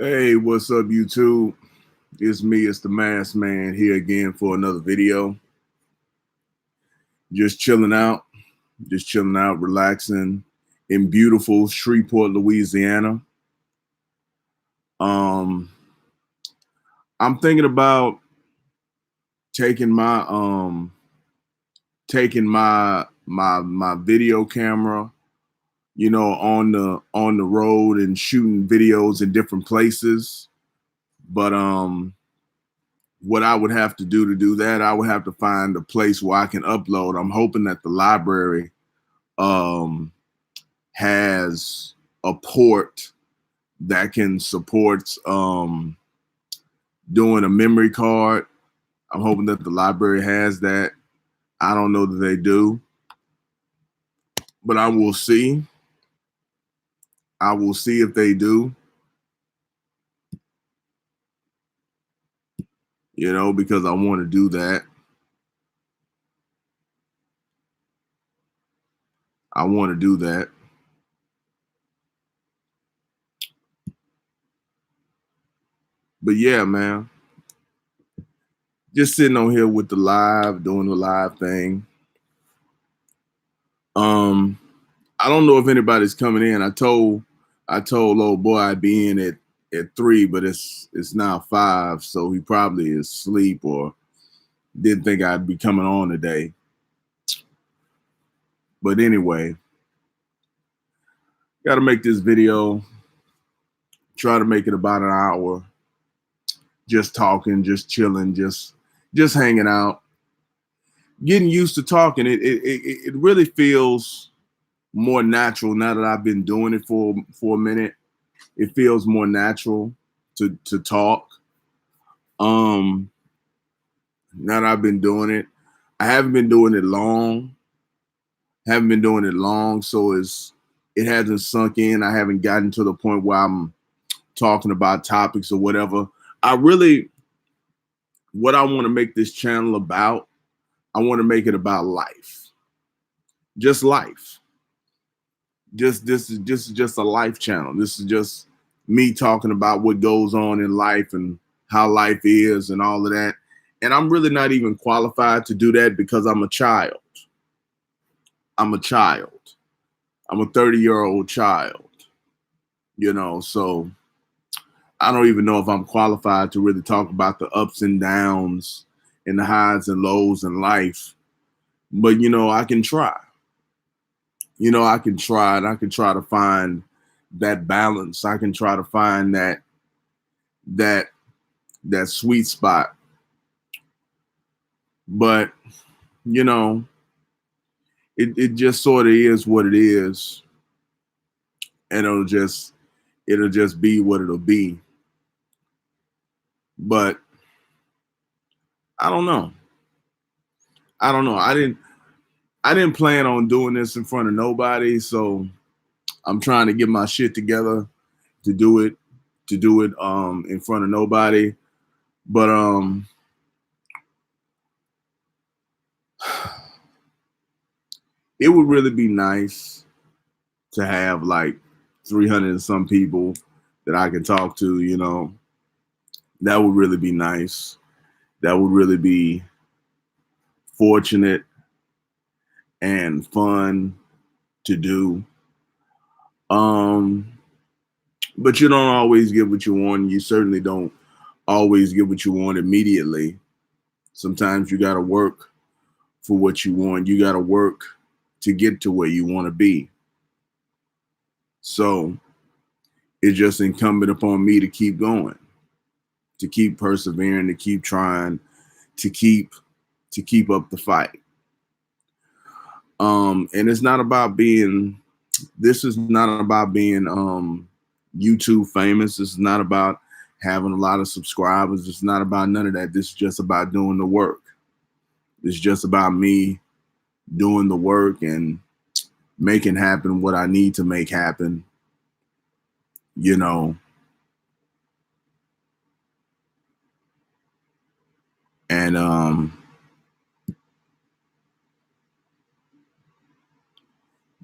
Hey, what's up, YouTube? It's me, it's the Masked Man here again for another video. Just chilling out, relaxing in beautiful Shreveport, Louisiana. Um, I'm thinking about taking my video camera, on the road and shooting videos in different places. But what I would have to do that, I would have to find a place where I can upload. I'm hoping that the library um, has a port that can support doing a memory card. I'm hoping that the library has that. I don't know that they do, but I will see. I will see if they do, because I want to do that. I want to do that. But yeah, man, just sitting on here with doing the live thing. Um, I don't know if anybody's coming in. I told old boy I'd be in at 3, but it's now 5, so he probably is asleep or didn't think I'd be coming on today. But anyway, got to make this video. Try to make it about an hour. Just talking, just chilling, just hanging out, getting used to talking. It really feels more natural now that I've been doing it for a minute. It feels more natural to talk. Um, Now that I've been doing it, I haven't been doing it long. So it hasn't sunk in. I haven't gotten to the point where I'm talking about topics or whatever. I really, what I want to make this channel about, I want to make it about life, just life. This is just a life channel. This is just me talking about what goes on in life and how life is and all of that. And I'm really not even qualified to do that because I'm a child. I'm a child. I'm a 30-year-old child, so I don't even know if I'm qualified to really talk about the ups and downs and the highs and lows in life. But I can try. I can try, and I can try to find that balance. I can try to find that that sweet spot. But you know, it just sort of is what it is, and it'll just be what it'll be. But I don't know. I don't know. I didn't plan on doing this in front of nobody, so I'm trying to get my shit together to do it in front of nobody. But it would really be nice to have like 300 and some people that I can talk to, That would really be nice. That would really be fortunate and fun to do. Um, but you don't always get what you want. You certainly don't always get what you want immediately. Sometimes you got to work for what you want. You got to work to get to where you want to be. So it's just incumbent upon me to keep going, to keep persevering, to keep trying, to keep up the fight. And it's not about being. This is not about being YouTube famous. This is not about having a lot of subscribers. It's not about none of that. This is just about doing the work. It's just about me doing the work and making happen what I need to make happen. You know, and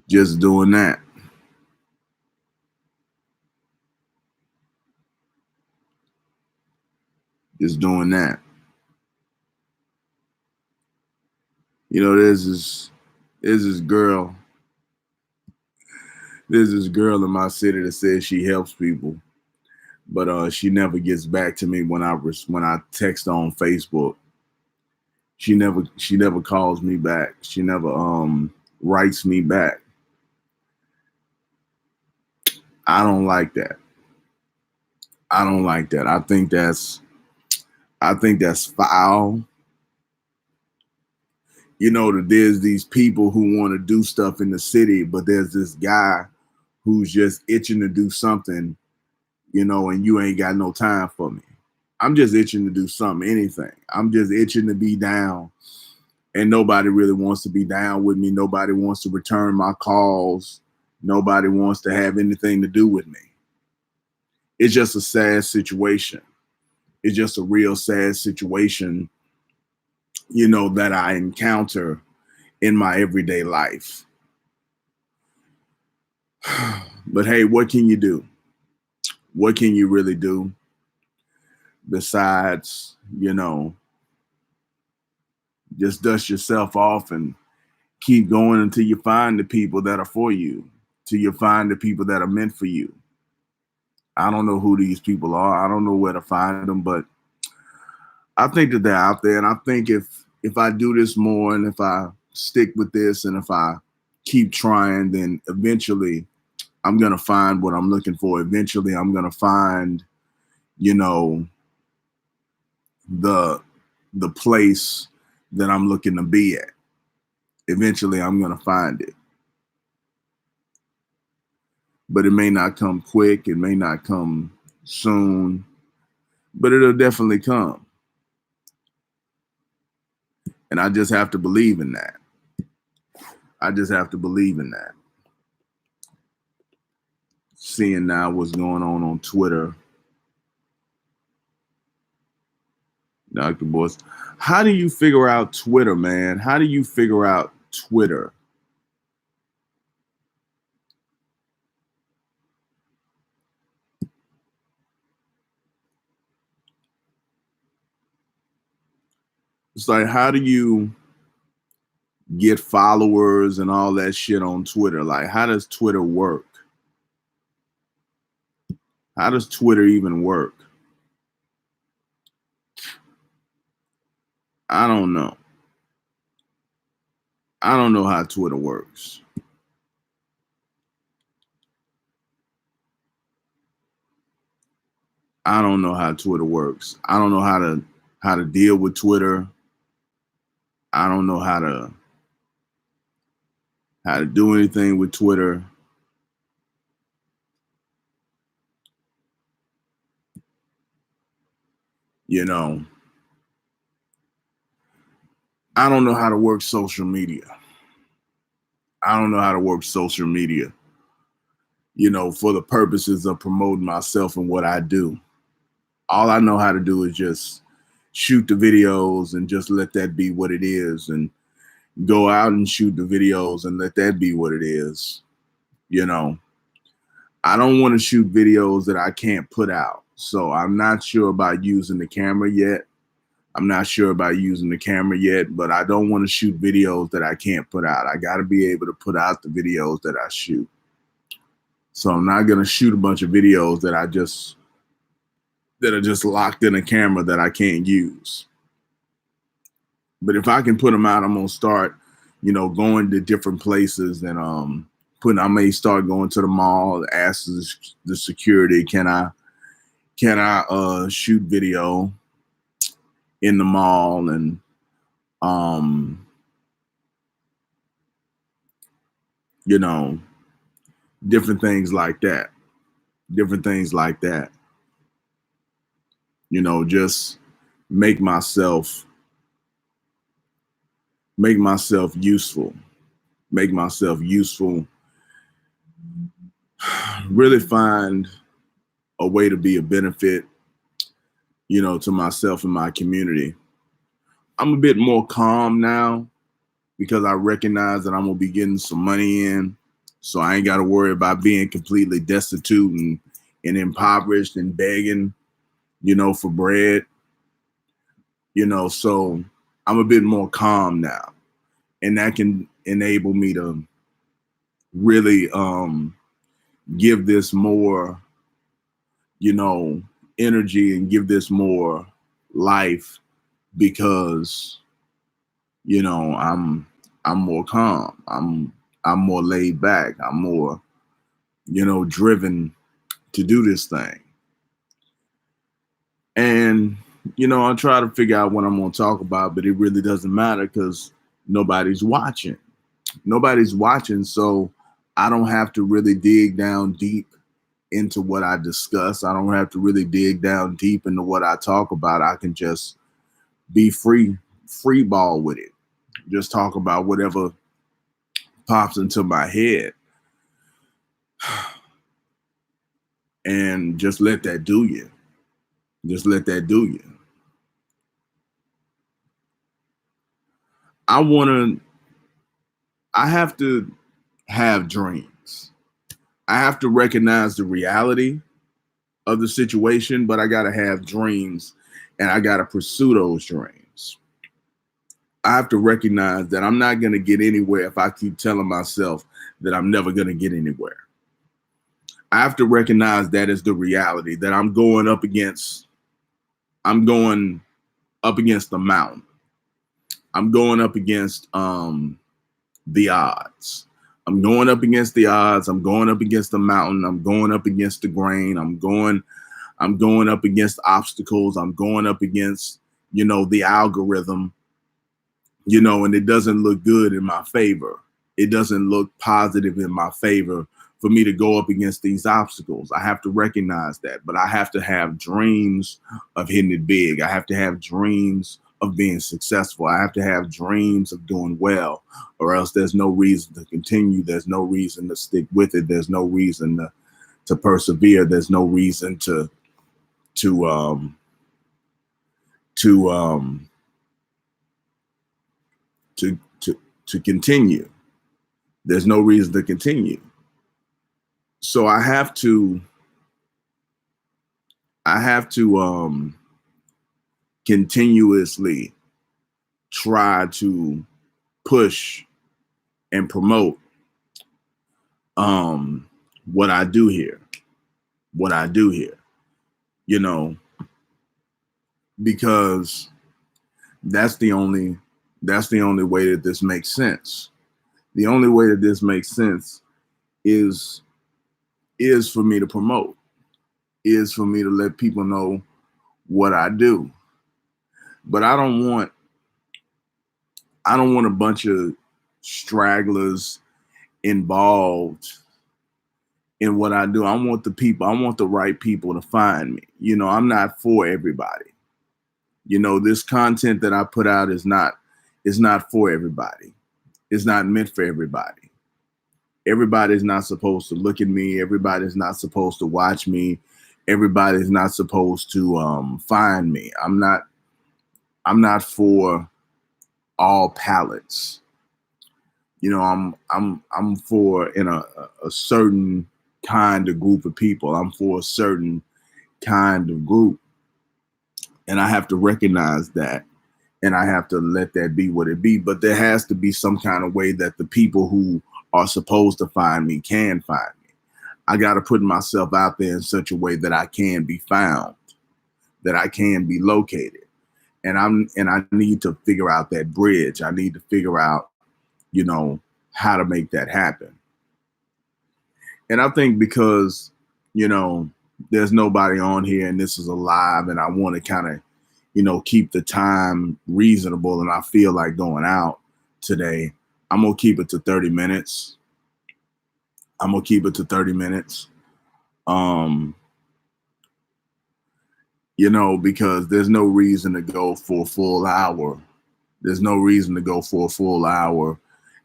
just doing that. is doing that. You know, there's this girl in my city that says she helps people, but she never gets back to me when I text on Facebook. She never calls me back. She never writes me back. I don't like that. I don't like that. I think that's foul. You know, that there's these people who want to do stuff in the city, but there's this guy who's just itching to do something, you know, and you ain't got no time for me. I'm just itching to do something, anything. I'm just itching to be down, and nobody really wants to be down with me. Nobody wants to return my calls. Nobody wants to have anything to do with me. It's just a sad situation. It's just a real sad situation, you know, that I encounter in my everyday life. But hey, what can you do? What can you really do besides, you know, just dust yourself off and keep going until you find the people that are for you, till you find the people that are meant for you. I don't know who these people are. I don't know where to find them, but I think that they're out there. And I think if I do this more, and if I stick with this, and if I keep trying, then eventually I'm going to find what I'm looking for. Eventually I'm going to find, you know, the place that I'm looking to be at. Eventually I'm going to find it. But it may not come quick. It may not come soon, but it'll definitely come. And I just have to believe in that. I just have to believe in that. Seeing now what's going on Twitter. Dr. Boyce, how do you figure out Twitter, man? How do you figure out Twitter? It's like, how do you get followers and all that shit on Twitter? Like, how does Twitter work? How does Twitter even work? I don't know. I don't know how Twitter works. I don't know how Twitter works. I don't know how to deal with Twitter. I don't know how to do anything with Twitter. You know, I don't know how to work social media. I don't know how to work social media, you know, for the purposes of promoting myself and what I do. All I know how to do is just shoot the videos and just let that be what it is, and go out and shoot the videos and let that be what it is. You know, I don't want to shoot videos that I can't put out. So I'm not sure about using the camera yet. But I don't want to shoot videos that I can't put out. I got to be able to put out the videos that I shoot. So I'm not going to shoot a bunch of videos that are just locked in a camera that I can't use. But if I can put them out, I'm going to start, you know, going to different places, and I may start going to the mall, ask the security, can I shoot video in the mall, and you know, different things like that. You know, just make myself useful. Really find a way to be a benefit, you know, to myself and my community. I'm a bit more calm now because I recognize that I'm gonna be getting some money in, so I ain't got to worry about being completely destitute and impoverished and begging, you know, for bread. So I'm a bit more calm now, and that can enable me to really give this more, energy, and give this more life, because I'm more calm. I'm more laid back. I'm more, driven to do this thing. And I try to figure out what I'm going to talk about, but it really doesn't matter because nobody's watching. Nobody's watching, so I don't have to really dig down deep into what I discuss. I don't have to really dig down deep into what I talk about. I can just be free ball with it. Just talk about whatever pops into my head and just let that do you. Just let that do you. I have to have dreams. I have to recognize the reality of the situation, but I got to have dreams, and I got to pursue those dreams. I have to recognize that I'm not going to get anywhere if I keep telling myself that I'm never going to get anywhere. I have to recognize that as the reality, that I'm going up against the mountain. I'm going up against the odds. I'm going up against the odds. I'm going up against the mountain. I'm going up against the grain. I'm going up against obstacles. I'm going up against, the algorithm, and it doesn't look good in my favor. It doesn't look positive in my favor for me to go up against these obstacles. I have to recognize that, but I have to have dreams of hitting it big. I have to have dreams of being successful. I have to have dreams of doing well, or else there's no reason to continue. There's no reason to stick with it. There's no reason to persevere. There's no reason to continue. There's no reason to continue. So I have to continuously try to push and promote what I do here, because that's the only way that this makes sense. The only way that this makes sense is for me to promote, is for me to let people know what I do. But I don't want a bunch of stragglers involved in what I do. I want the right people to find me. I'm not for everybody. This content that I put out is not for everybody. It's not meant for everybody. Everybody's not supposed to look at me. Everybody's not supposed to watch me. Everybody's not supposed to find me. I'm not for all palettes. I'm for in a certain kind of group of people. I'm for a certain kind of group. And I have to recognize that, and I have to let that be what it be. But there has to be some kind of way that the people who are supposed to find me can find me. I got to put myself out there in such a way that I can be found, that I can be located. And I need to figure out that bridge. I need to figure out, how to make that happen. And I think because, there's nobody on here and this is a live, and I want to kind of, keep the time reasonable, and I feel like going out today, I'm going to keep it to 30 minutes. Because there's no reason to go for a full hour. There's no reason to go for a full hour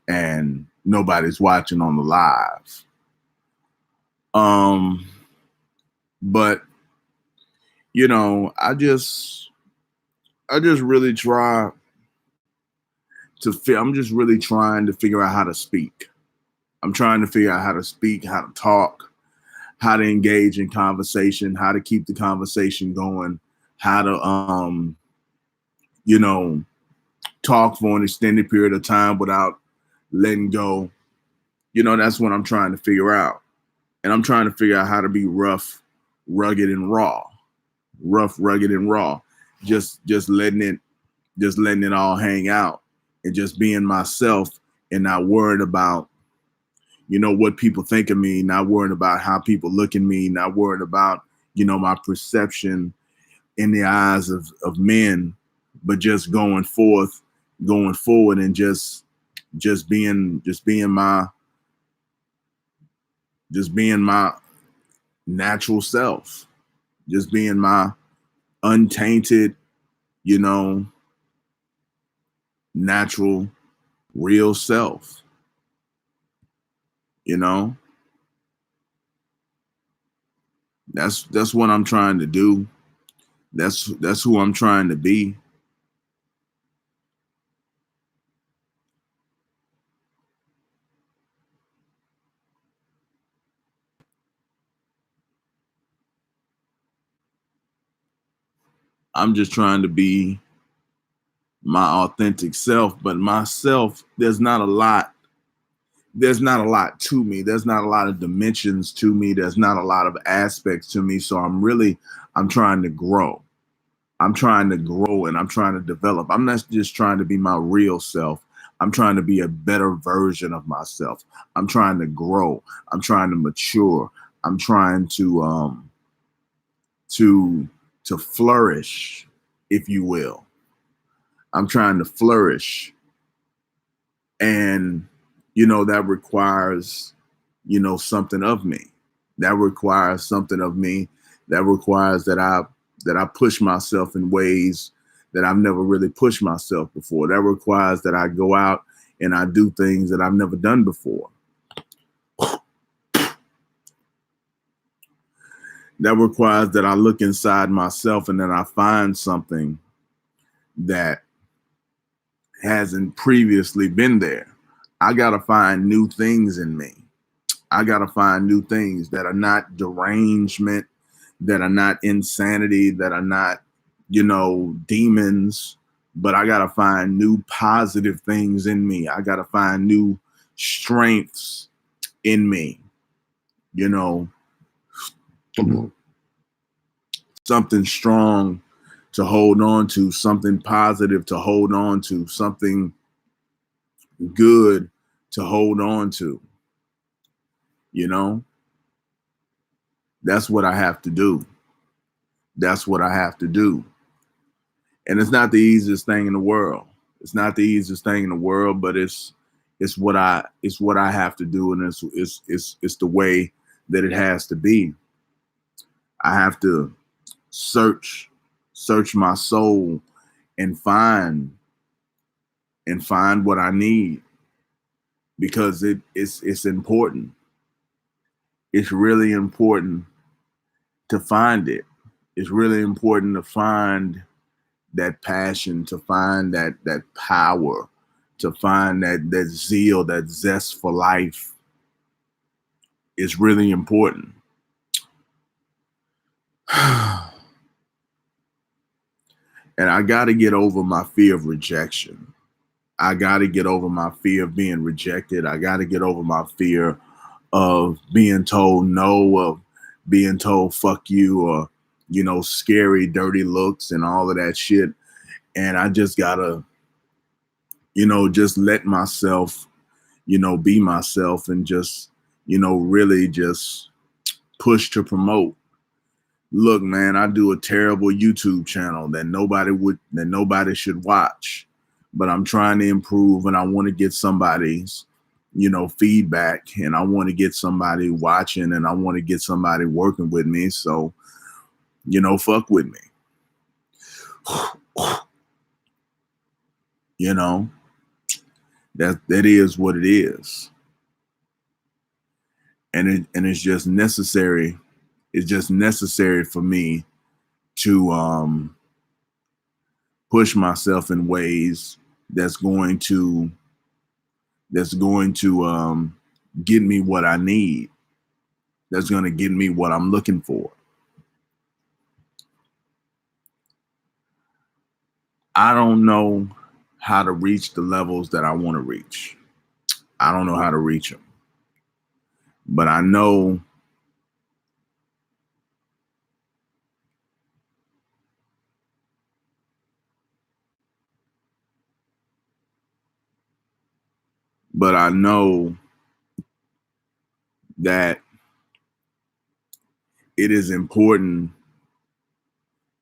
and nobody's watching on the live. But I just really try to I'm just really trying to figure out how to speak. I'm trying to figure out how to speak, how to talk, how to engage in conversation, how to keep the conversation going, how to you know, talk for an extended period of time without letting go. You know, that's what I'm trying to figure out. And I'm trying to figure out how to be rough, rugged, and raw. Rough, rugged, and raw. Just letting it all hang out and just being myself and not worried about, you know, what people think of me, not worried about how people look at me, not worried about, you know, my perception in the eyes of men, but just going forward and just being my natural self, just being my untainted, you know, natural, real self, you know. That's what I'm trying to do. That's who I'm trying to be. I'm just trying to be my authentic self, but myself, there's not a lot to me. There's not a lot of dimensions to me. There's not a lot of aspects to me. So I'm trying to grow. I'm trying to grow and I'm trying to develop. I'm not just trying to be my real self. I'm trying to be a better version of myself. I'm trying to grow. I'm trying to mature. I'm trying to flourish, if you will. I'm trying to flourish. And, you know, that requires, you know, something of me. That requires something of me. That requires that I push myself in ways that I've never really pushed myself before. That requires that I go out and I do things that I've never done before. That requires that I look inside myself and then I find something that hasn't previously been there. I got to find new things in me. I got to find new things that are not derangement, that are not insanity, that are not, you know, demons, but I got to find new positive things in me. I got to find new strengths in me, you know, something strong to hold on to, something positive to hold on to, something good to hold on to, you know. That's what I have to do. That's what I have to do. And it's not the easiest thing in the world. It's not the easiest thing in the world, but it's what I have to do, and it's the way that it has to be. I have to search my soul and find what I need, because it's important. It's really important to find it. It's really important to find that passion, to find that power, to find that zeal, that zest for life. Is really important. And I got to get over my fear of rejection. I got to get over my fear of being rejected. I got to get over my fear of being told no, of being told fuck you, or, you know, scary, dirty looks and all of that shit. And I just got to, you know, just let myself, you know, be myself and just, you know, really just push to promote. Look, man, I do a terrible YouTube channel that nobody should watch, but I'm trying to improve and I want to get somebody's, you know, feedback, and I want to get somebody watching and I want to get somebody working with me. So, you know, fuck with me. You know, that is what it is. And it's just necessary. It's just necessary for me to push myself in ways that's going to get me what I need. That's going to get me what I'm looking for. I don't know how to reach the levels that I want to reach. I don't know how to reach them, but I know that it is important.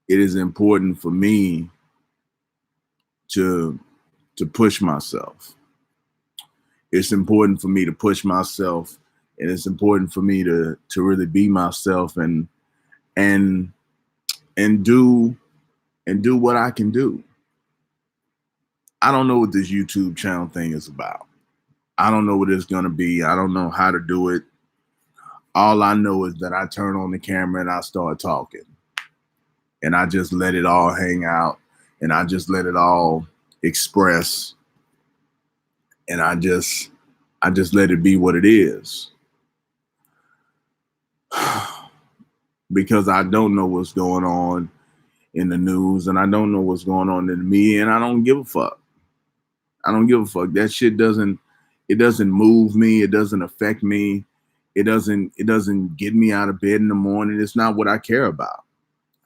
It is important for me to push myself. It's important for me to push myself, and it's important for me to really be myself and and do what I can do. I don't know what this YouTube channel thing is about. I don't know what it's gonna be. I don't know how to do it. All I know is that I turn on the camera and I start talking, and I just let it all hang out, and I just let it all express, and I just let it be what it is. Because I don't know what's going on in the news, and I don't know what's going on in the media, and I don't give a fuck. I don't give a fuck. That shit doesn't move me. It doesn't affect me. It doesn't get me out of bed in the morning. It's not what I care about.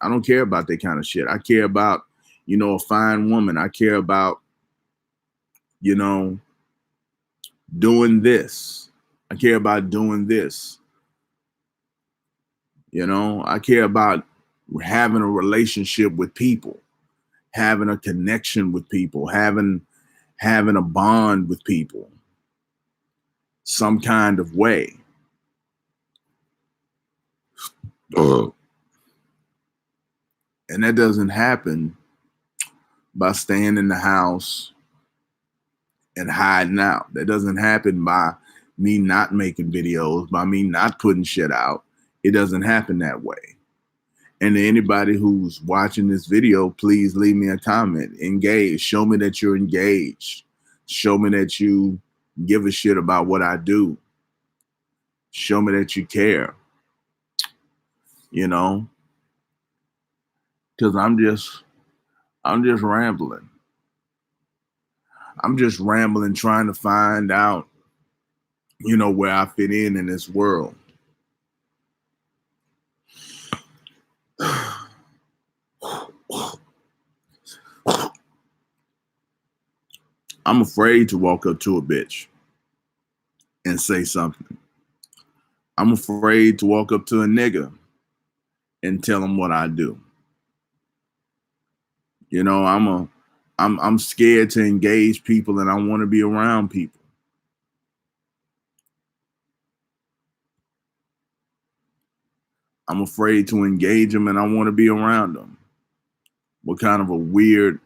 I don't care about that kind of shit. I care about, a fine woman. I care about, doing this. I care about doing this. I care about having a relationship with people, having a connection with people, having a bond with people, some kind of way. And that doesn't happen by staying in the house and hiding out. That doesn't happen by me not making videos, by me not putting shit out. It doesn't happen that way. And to anybody who's watching this video, please leave me a comment. Engage. Show me that you're engaged. Show me that you give a shit about what I do. Show me that you care. Because I'm just rambling. I'm just rambling, trying to find out, where I fit in this world. I'm afraid to walk up to a bitch and say something. I'm afraid to walk up to a nigga and tell him what I do. I'm scared to engage people, and I want to be around people. I'm afraid to engage them, and I want to be around them. What kind of a weird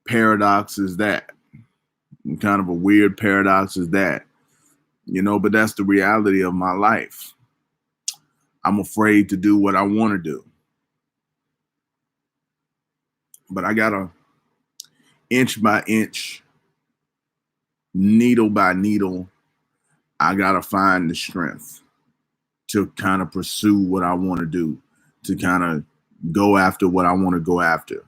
paradox is that? What kind of a weird paradox is that? But that's the reality of my life. I'm afraid to do what I want to do. But I gotta, inch by inch, needle by needle, I gotta find the strength to kind of pursue what I want to do, to kind of go after what I want to go after.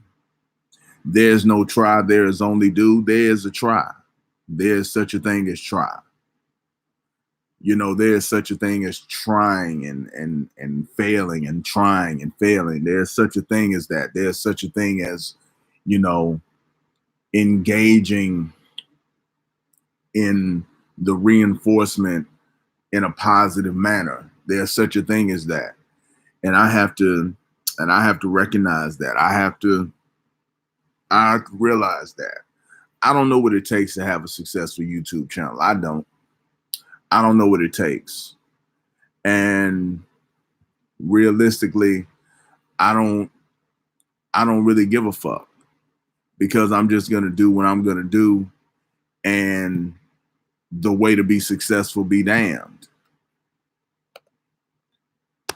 There's no try, there is only do. There's a try. There's such a thing as try. There's such a thing as trying and failing, and trying and failing. There's such a thing as that. There's such a thing as, engaging in the reinforcement in a positive manner. There's such a thing as that. And I have to recognize that. I have to realize that. I don't know what it takes to have a successful YouTube channel. I don't know what it takes. And realistically, I don't really give a fuck, because I'm just going to do what I'm going to do, and the way to be successful be damned.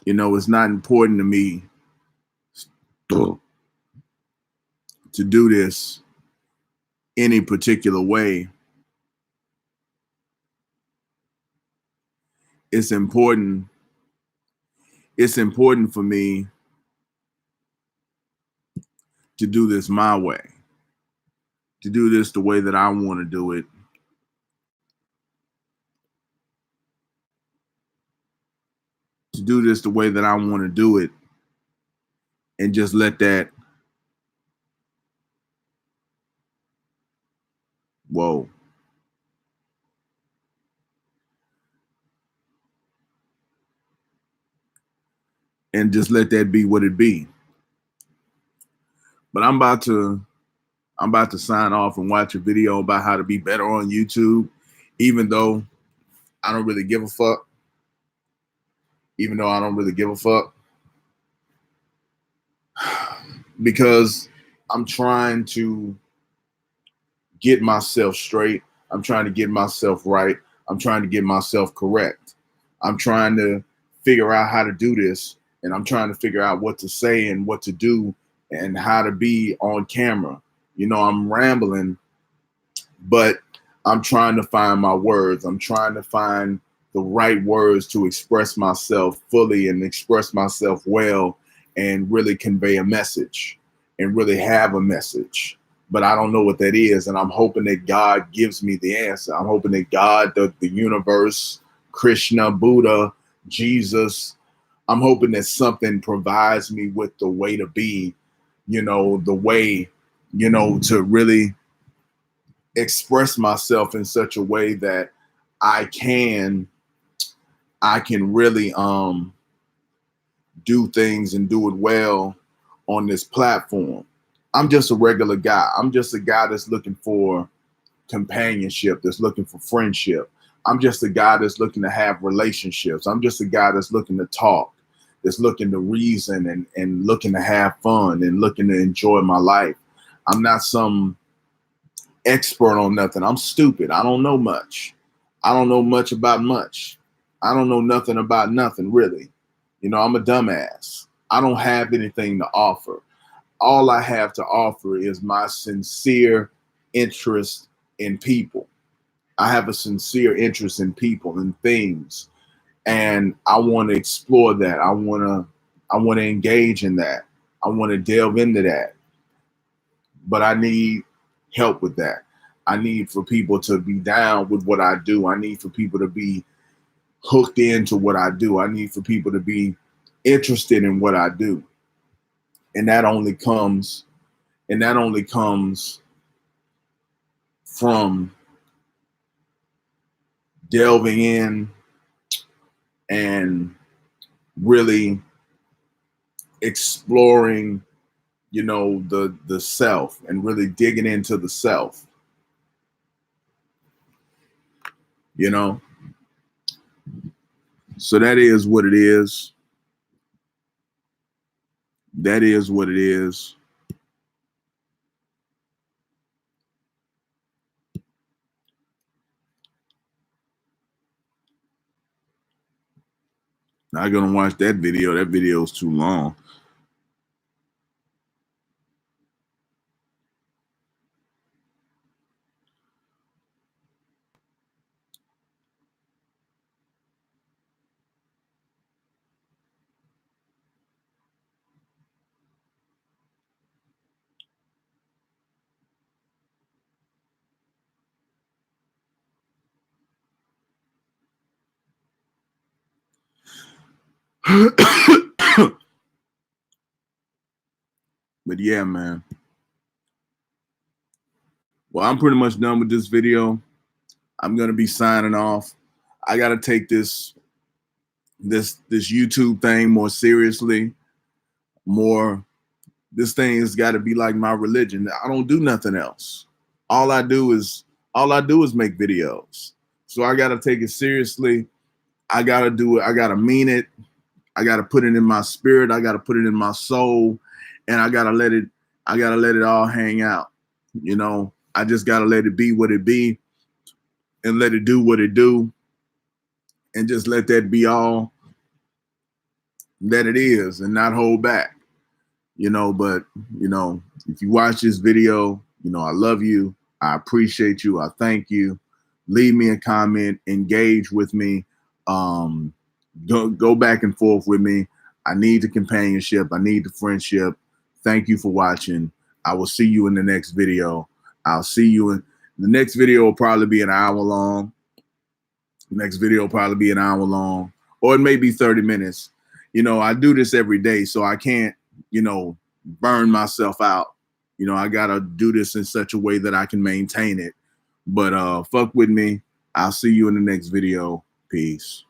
It's not important to me to do this any particular way. It's important for me to do this my way. to do this the way that I want to do it. To do this the way that I want to do it, and just let that, whoa. And just let that be what it be. But I'm about to sign off and watch a video about how to be better on YouTube, even though I don't really give a fuck. Even though I don't really give a fuck. Because I'm trying to get myself straight. I'm trying to get myself right. I'm trying to get myself correct. I'm trying to figure out how to do this, and I'm trying to figure out what to say and what to do and how to be on camera. You know, I'm rambling, but I'm trying to find my words. I'm trying to find the right words to express myself fully and express myself well and really convey a message and really have a message. But I don't know what that is. And I'm hoping that God gives me the answer. I'm hoping that God, the universe, Krishna, Buddha, Jesus, I'm hoping that something provides me with the way to be, you know, the way, you know, to really express myself in such a way that I can really do things and do it well on this platform. I'm just a regular guy. I'm just a guy that's looking for companionship, that's looking for friendship. I'm just a guy that's looking to have relationships. I'm just a guy that's looking to talk, that's looking to reason and looking to have fun and looking to enjoy my life. I'm not some expert on nothing. I'm stupid. I don't know much. I don't know much about much. I don't know nothing about nothing, really. You know, I'm a dumbass. I don't have anything to offer. All I have to offer is my sincere interest in people. I have a sincere interest in people and things, and I want to explore that. I want to engage in that. I want to delve into that. But I need help with that. I need for people to be down with what I do. I need for people to be hooked into what I do. I need for people to be interested in what I do. And that only comes from delving in and really exploring, you know, the self and really digging into the self, you know. So that is what it is. That is what it is. Not gonna watch that video. That video is too long. But yeah, man. Well, I'm pretty much done with this video. I'm gonna be signing off. I gotta take this YouTube thing more seriously. More, this thing has got to be like my religion. I don't do nothing else. All I do is make videos. So I gotta take it seriously. I gotta do it. I gotta mean it. I gotta put it in my spirit. I gotta put it in my soul, and I gotta let it all hang out. You know, I just gotta let it be what it be, and let it do what it do, and just let that be all that it is, and not hold back. You know, but you know, if you watch this video, you know, I love you. I appreciate you. I thank you. Leave me a comment, engage with me. Go back and forth with me. I need the companionship. I need the friendship. Thank you for watching. I will see you in the next video. I'll see you in the next video. Will probably be an hour long. Next video will probably be an hour long, or it may be 30 minutes. You know, I do this every day, so I can't, you know, burn myself out. You know, I gotta do this in such a way that I can maintain it. But fuck with me. I'll see you in the next video. Peace.